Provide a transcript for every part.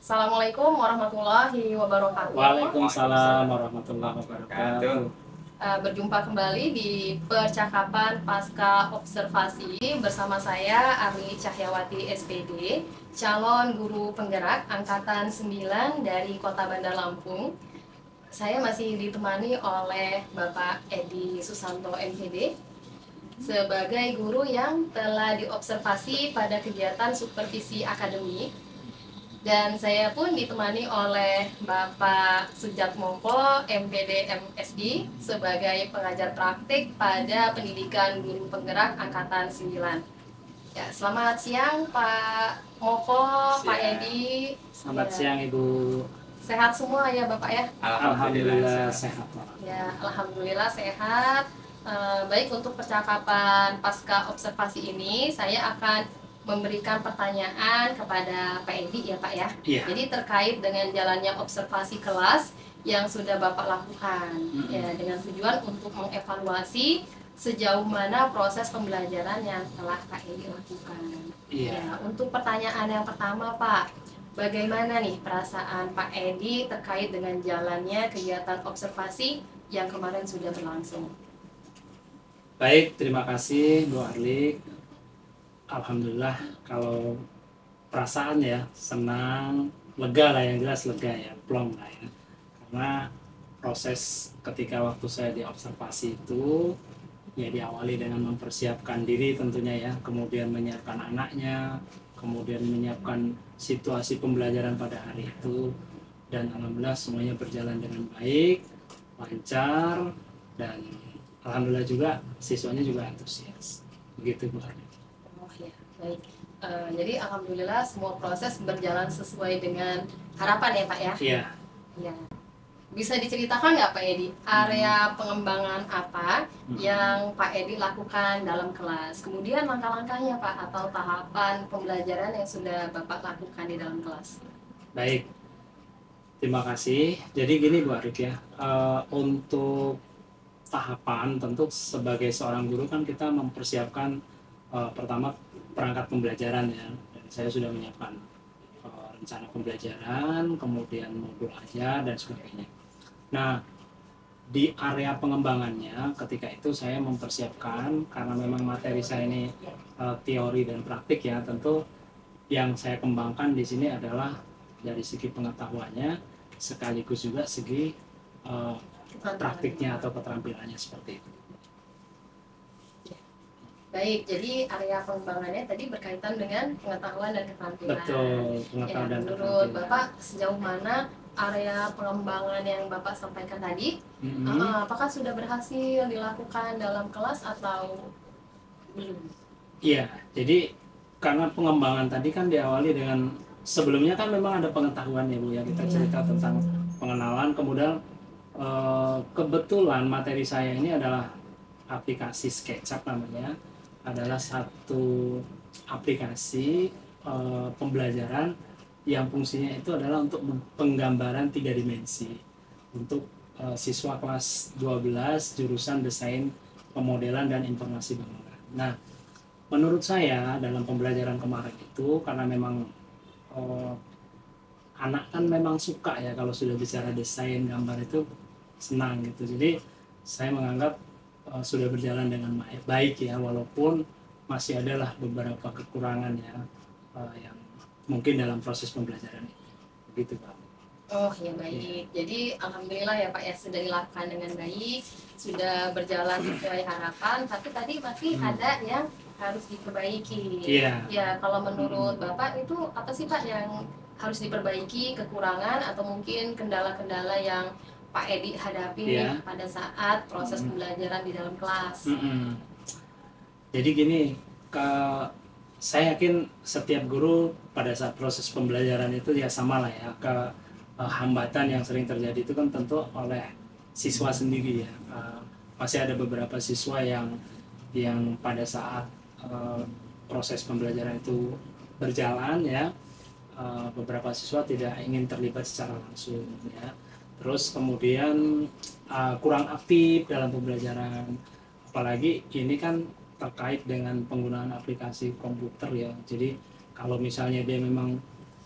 Assalamualaikum warahmatullahi wabarakatuh. Waalaikumsalam warahmatullahi wabarakatuh. Berjumpa kembali di percakapan pasca observasi bersama saya Arli Cahyawati SPD, calon guru penggerak angkatan 9 dari Kota Bandar Lampung. Saya masih ditemani oleh Bapak Edi Susanto MPD sebagai guru yang telah diobservasi pada kegiatan supervisi akademik. Dan saya pun ditemani oleh Bapak Sujatmoko MPD MSI sebagai pengajar praktik pada pendidikan guru penggerak angkatan 9. Ya, selamat siang Pak Moko, Pak Edi. Selamat Ya, siang Ibu. sehat semua ya Bapak ya? Alhamdulillah sehat. Ya, alhamdulillah sehat. Baik, untuk percakapan pasca observasi ini saya akan memberikan pertanyaan kepada Pak Edi ya Pak ya. Iya. Jadi terkait dengan jalannya observasi kelas yang sudah Bapak lakukan, ya, dengan tujuan untuk mengevaluasi sejauh mana proses pembelajaran yang telah Pak Edi lakukan. Iya. Ya, untuk pertanyaan yang pertama Pak, bagaimana nih perasaan Pak Edi terkait dengan jalannya kegiatan observasi yang kemarin sudah berlangsung? Baik, terima kasih Bu Arli. Alhamdulillah, kalau perasaan ya senang, lega lah, yang jelas lega ya, plong lah ya. Karena proses ketika waktu saya diobservasi itu ya diawali dengan mempersiapkan diri tentunya ya, kemudian menyiapkan anaknya, kemudian menyiapkan situasi pembelajaran pada hari itu, dan alhamdulillah semuanya berjalan dengan baik, lancar, dan alhamdulillah juga siswanya juga antusias. Begitu Bu Arli. Oh ya, baik. Jadi alhamdulillah semua proses berjalan sesuai dengan harapan ya Pak ya? Iya. Ya. Bisa diceritakan nggak Pak Edi, area pengembangan apa yang Pak Edi lakukan dalam kelas? Kemudian langkah-langkahnya Pak, atau tahapan pembelajaran yang sudah Bapak lakukan di dalam kelas? Baik, terima kasih. Jadi gini Bu Arif ya, untuk tahapan tentu sebagai seorang guru kan kita mempersiapkan pertama perangkat pembelajaran ya. Dan saya sudah menyiapkan rencana pembelajaran, kemudian modul ajar dan sebagainya. Nah, di area pengembangannya ketika itu saya mempersiapkan, karena memang materi saya ini teori dan praktik ya, tentu yang saya kembangkan di sini adalah dari segi pengetahuannya sekaligus juga segi praktiknya atau keterampilannya seperti itu. Baik, jadi area pengembangannya tadi berkaitan dengan pengetahuan dan keterampilan. Betul, pengetahuan dan Menurut keterampilan. Bapak sejauh mana area pengembangan yang Bapak sampaikan tadi, apakah sudah berhasil dilakukan dalam kelas atau belum? Iya, jadi karena pengembangan tadi kan diawali dengan sebelumnya kan memang ada pengetahuan ya Bu ya, kita cerita tentang pengenalan, kemudian kebetulan materi saya ini adalah aplikasi SketchUp namanya, adalah satu aplikasi pembelajaran yang fungsinya itu adalah untuk penggambaran 3 dimensi untuk siswa kelas 12 jurusan desain pemodelan dan informasi bangunan. Nah, menurut saya dalam pembelajaran kemarin itu karena memang anak kan memang suka ya kalau sudah bicara desain gambar itu senang gitu. Jadi saya menganggap sudah berjalan dengan baik ya, walaupun masih adalah beberapa kekurangan ya yang mungkin dalam proses pembelajaran ini. Begitu Pak. Oh ya, baik. Jadi alhamdulillah ya Pak ya, sudah dilakukan dengan baik, sudah berjalan sesuai harapan, tapi tadi masih ada yang harus diperbaiki. Iya. Ya, kalau menurut Bapak itu apa sih Pak yang harus diperbaiki, kekurangan atau mungkin kendala-kendala yang Pak Edi hadapi pada saat proses pembelajaran di dalam kelas? Jadi gini, saya yakin setiap guru pada saat proses pembelajaran itu ya sama lah ya, hambatan yang sering terjadi itu kan tentu oleh siswa sendiri ya. Masih ada beberapa siswa yang pada saat proses pembelajaran itu berjalan ya, beberapa siswa tidak ingin terlibat secara langsung ya. Terus kemudian kurang aktif dalam pembelajaran, apalagi ini kan terkait dengan penggunaan aplikasi komputer ya. Jadi kalau misalnya dia memang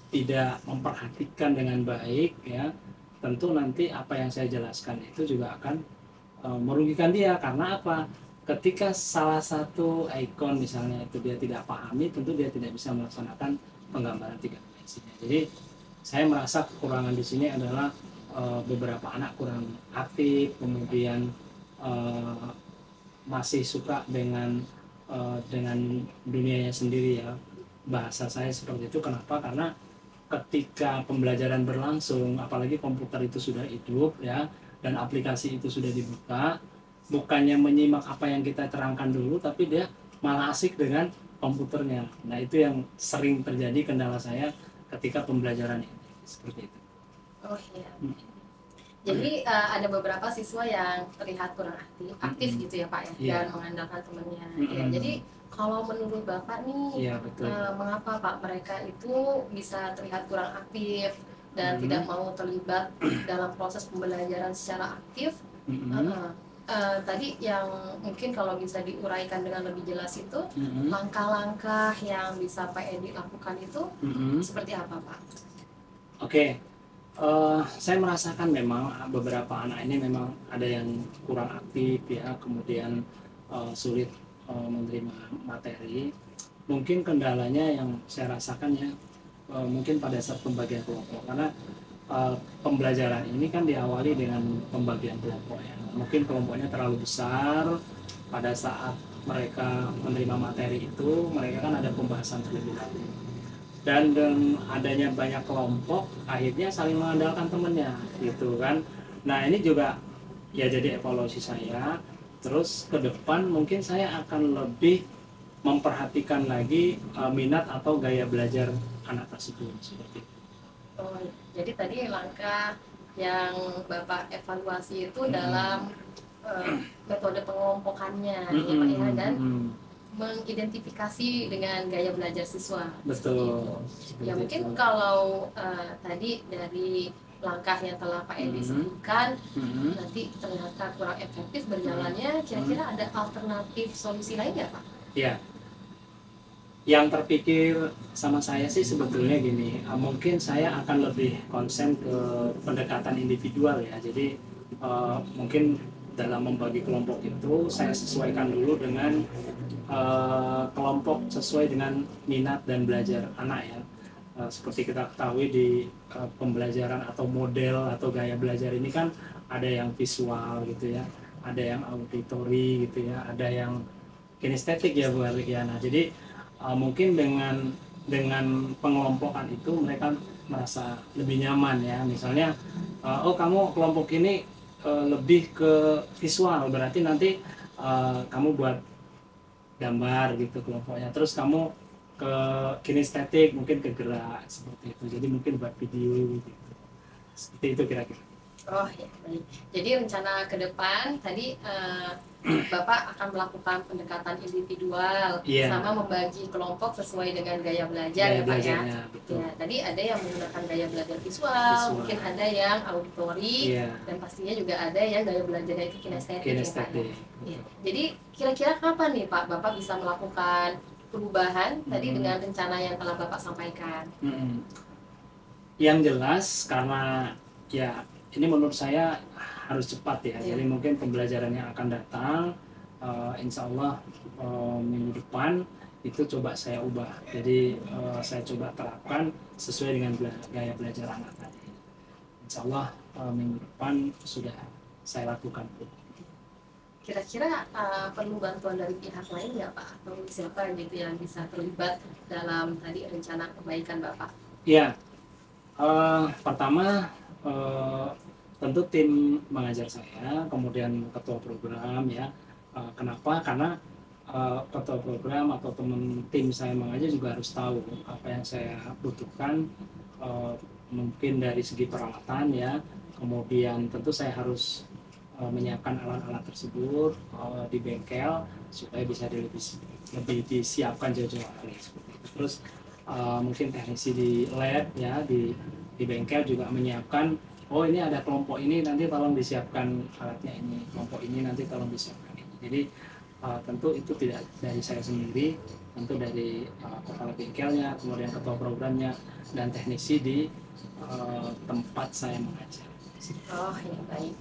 tidak memperhatikan dengan baik ya, tentu nanti apa yang saya jelaskan itu juga akan merugikan dia. Karena apa? Ketika salah satu ikon misalnya itu dia tidak pahami, tentu dia tidak bisa melaksanakan penggambaran tiga dimensinya. Jadi saya merasa kekurangan di sini adalah beberapa anak kurang aktif, kemudian uh, masih suka dengan dunianya sendiri ya. Bahasa saya seperti itu. Kenapa? Karena ketika pembelajaran berlangsung, apalagi komputer itu sudah hidup ya, dan aplikasi itu sudah dibuka, bukannya menyimak apa yang kita terangkan dulu, tapi dia malah asik dengan komputernya. Nah itu yang sering terjadi kendala saya ketika pembelajaran ini seperti itu. Oh iya. Jadi ada beberapa siswa yang terlihat kurang aktif gitu ya Pak ya, dan mengandalkan temannya. Ya, jadi kalau menurut Bapak nih, mengapa Pak mereka itu bisa terlihat kurang aktif dan tidak mau terlibat dalam proses pembelajaran secara aktif? Tadi yang mungkin kalau bisa diuraikan dengan lebih jelas itu, langkah-langkah yang bisa Pak Edi lakukan itu seperti apa Pak? Oke. Saya merasakan memang beberapa anak ini memang ada yang kurang aktif ya, kemudian sulit menerima materi. Mungkin kendalanya yang saya rasakan ya, mungkin pada saat pembagian kelompok, karena pembelajaran ini kan diawali dengan pembagian kelompok ya. Mungkin kelompoknya terlalu besar. Pada saat mereka menerima materi itu, mereka kan ada pembahasan terlebih dahulu. Dan adanya banyak kelompok, akhirnya saling mengandalkan temennya gitu kan. Nah ini juga ya jadi evaluasi saya. Terus ke depan mungkin saya akan lebih memperhatikan lagi minat atau gaya belajar anak tersebut seperti itu. Oh, jadi tadi langkah yang Bapak evaluasi itu dalam metode pengelompokannya ya Pak ya, dan mengidentifikasi dengan gaya belajar siswa. Betul. Ya mungkin kalau tadi dari langkah yang telah Pak Edi sebutkan, nanti ternyata kurang efektif berjalannya, kira-kira ada alternatif solusi lain nggak Pak? Ya, yang terpikir sama saya sih sebetulnya gini, mungkin saya akan lebih konsen ke pendekatan individual ya. Jadi mungkin dalam membagi kelompok itu saya sesuaikan dulu dengan kelompok sesuai dengan minat dan belajar anak ya. Seperti kita ketahui di pembelajaran atau model atau gaya belajar ini kan ada yang visual gitu ya, ada yang auditory gitu ya, ada yang kinestetik ya Bu Arlik ya. Nah jadi mungkin dengan pengelompokan itu mereka merasa lebih nyaman ya. Misalnya oh kamu kelompok ini lebih ke visual, berarti nanti kamu buat gambar gitu kelompoknya, terus kamu ke kinestetik mungkin ke gerak seperti itu, jadi mungkin buat video gitu, seperti itu kira-kira. Oh ya baik. Jadi rencana ke depan tadi Bapak akan melakukan pendekatan individual sama membagi kelompok sesuai dengan gaya belajar ya Pak ya. Ya. Tadi ada yang menggunakan gaya belajar visual, mungkin ada yang auditori, dan pastinya juga ada yang gaya belajarnya itu kinestetik ya Pak. Ya. Jadi kira-kira kapan nih Pak Bapak bisa melakukan perubahan tadi dengan rencana yang telah Bapak sampaikan? Yang jelas karena ya ini menurut saya harus cepat ya. Jadi mungkin pembelajaran yang akan datang insya Allah minggu depan itu coba saya ubah. Jadi saya coba terapkan sesuai dengan gaya belajar anak tadi. Insya Allah minggu depan sudah saya lakukan. Kira-kira perlu bantuan dari pihak lain nggak Pak? Atau siapa gitu yang bisa terlibat dalam tadi rencana kebaikan Bapak? Ya, pertama tentu tim mengajar saya, kemudian ketua program ya. Kenapa? Karena ketua program atau teman tim saya mengajar juga harus tahu apa yang saya butuhkan, mungkin dari segi peralatan ya. Kemudian tentu saya harus menyiapkan alat-alat tersebut di bengkel supaya bisa lebih disiapkan jauh-jauh hari seperti itu. Terus mungkin teknisi di lab ya di bengkel juga menyiapkan, oh ini ada kelompok ini nanti tolong disiapkan alatnya ini, kelompok ini nanti tolong disiapkan ini. Jadi tentu itu tidak dari saya sendiri, tentu dari kepala bengkelnya, kemudian ketua programnya, dan teknisi di tempat saya mengajar. Oh ya, baik.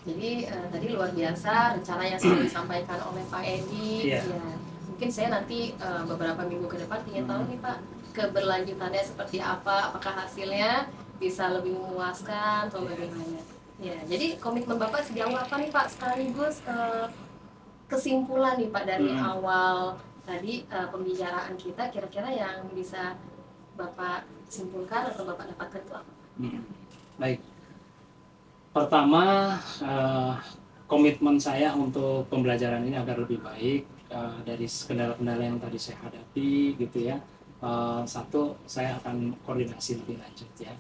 Jadi tadi luar biasa rencana yang sudah disampaikan oleh Pak Edi. Yeah. Ya, mungkin saya nanti beberapa minggu ke depan ingin tahu nih Pak, keberlanjutannya seperti apa, apakah hasilnya bisa lebih memuaskan atau bagaimana. Ya, jadi komitmen Bapak sejauh apa nih Pak, sekaligus kesimpulan nih Pak dari awal tadi pembicaraan kita, kira-kira yang bisa Bapak simpulkan atau Bapak dapatkan itu apa? Baik. Pertama, komitmen saya untuk pembelajaran ini agar lebih baik dari kendala-kendala yang tadi saya hadapi gitu ya. Satu, saya akan koordinasi lebih lanjut ya.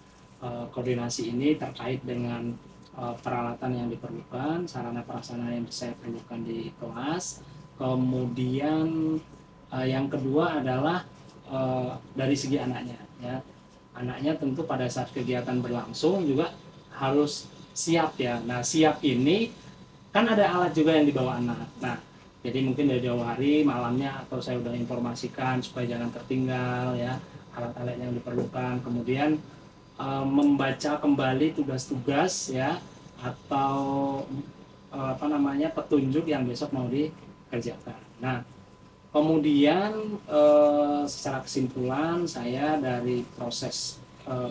Koordinasi ini terkait dengan peralatan yang diperlukan, sarana prasarana yang saya perlukan di kelas. Kemudian yang kedua adalah dari segi anaknya ya. Anaknya tentu pada saat kegiatan berlangsung juga harus siap ya. Nah, siap ini kan ada alat juga yang dibawa anak. Nah, jadi mungkin dari jauh hari, malamnya atau saya udah informasikan supaya jangan tertinggal ya alat-alat yang diperlukan. Kemudian membaca kembali tugas-tugas ya atau petunjuk yang besok mau dikerjakan. Nah, kemudian secara kesimpulan saya dari proses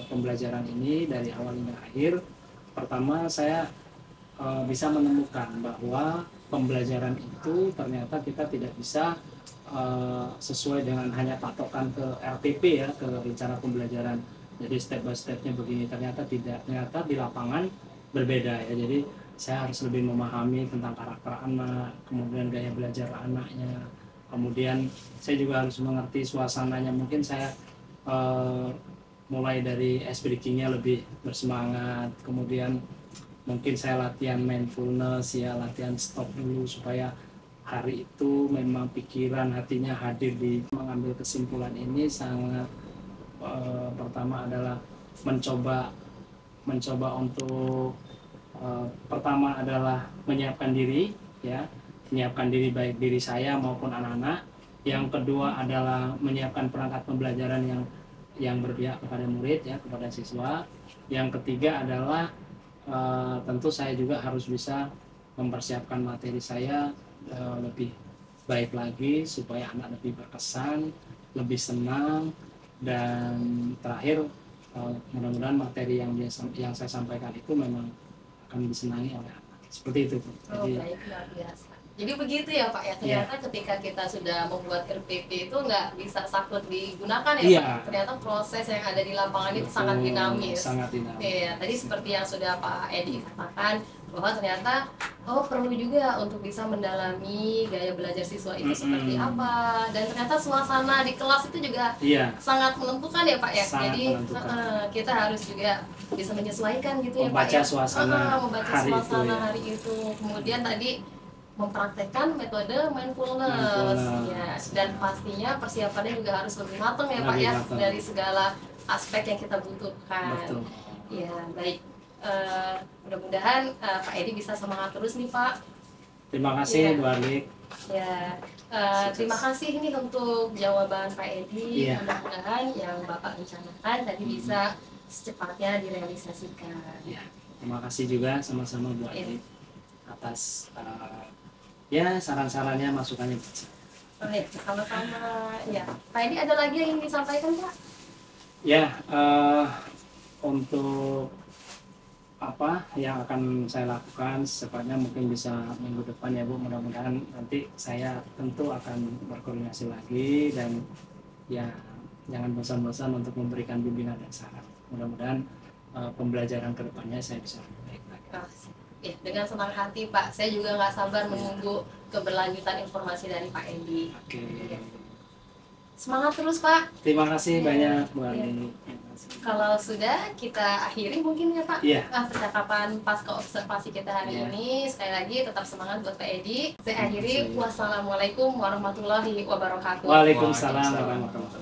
pembelajaran ini dari awal hingga akhir, pertama saya bisa menemukan bahwa pembelajaran itu ternyata kita tidak bisa sesuai dengan hanya patokan ke RPP ya, ke rencana pembelajaran. Jadi step by stepnya begini, ternyata tidak, ternyata di lapangan berbeda ya. Jadi saya harus lebih memahami tentang karakter anak, kemudian gaya belajar anaknya, kemudian saya juga harus mengerti suasananya. Mungkin saya mulai dari ice breaking-nya lebih bersemangat, kemudian mungkin saya latihan mindfulness ya, latihan stop dulu supaya hari itu memang pikiran hatinya hadir. Di mengambil kesimpulan ini sangat pertama adalah mencoba untuk pertama adalah menyiapkan diri ya, menyiapkan diri baik diri saya maupun anak-anak. Yang kedua adalah menyiapkan perangkat pembelajaran yang berpihak kepada murid ya, kepada siswa. Yang ketiga adalah tentu saya juga harus bisa mempersiapkan materi saya lebih baik lagi supaya anak lebih berkesan, lebih senang, dan terakhir mudah-mudahan materi yang saya sampaikan itu memang akan disenangi oleh anak. Seperti itu. Jadi, baik, luar biasa. Jadi begitu ya Pak ya, ternyata ketika kita sudah membuat RPP itu nggak bisa saklek digunakan ya Pak. Ternyata proses yang ada di lapangan itu sangat dinamis. Sangat dinamis. Iya, tadi seperti yang sudah Pak Edi katakan, bahwa ternyata perlu juga untuk bisa mendalami gaya belajar siswa itu seperti apa, dan ternyata suasana di kelas itu juga sangat menentukan ya Pak ya. Jadi kita harus juga bisa menyesuaikan gitu ya Pak ya, membaca suasana hari itu. Kemudian tadi mempraktekkan metode mindfulness ya, dan pastinya persiapannya juga harus lebih matang ya Pak ya, dari segala aspek yang kita butuhkan. Ya, baik. Mudah-mudahan Pak Edi bisa semangat terus nih Pak. Terima kasih Bu Arlik. Ya, terima kasih ini untuk jawaban Pak Edi. Mudah-mudahan yang Bapak rencanakan tadi bisa secepatnya direalisasikan. Ya, terima kasih juga sama-sama Bu Arlik atas saran-sarannya, masukannya. Sama-sama. Ya, Pak Edi ada lagi yang ingin disampaikan Pak? Ya, untuk apa yang akan saya lakukan secepatnya mungkin bisa minggu depan ya Bu. Mudah-mudahan nanti saya tentu akan berkoordinasi lagi, dan ya jangan bosan-bosan untuk memberikan bimbingan dan saran. Mudah-mudahan pembelajaran kedepannya saya bisa lebih baik lagi. Ya, dengan senang hati Pak, saya juga nggak sabar menunggu keberlanjutan informasi dari Pak Edi. Oke. Semangat terus Pak. Terima kasih banyak Bu Ani. Kalau sudah, kita akhiri mungkin ya Pak percakapan pasca observasi kita hari ini. Sekali lagi tetap semangat buat Pak Edi. Saya akhiri, wassalamualaikum warahmatullahi wabarakatuh. Waalaikumsalam warahmatullahi wabarakatuh.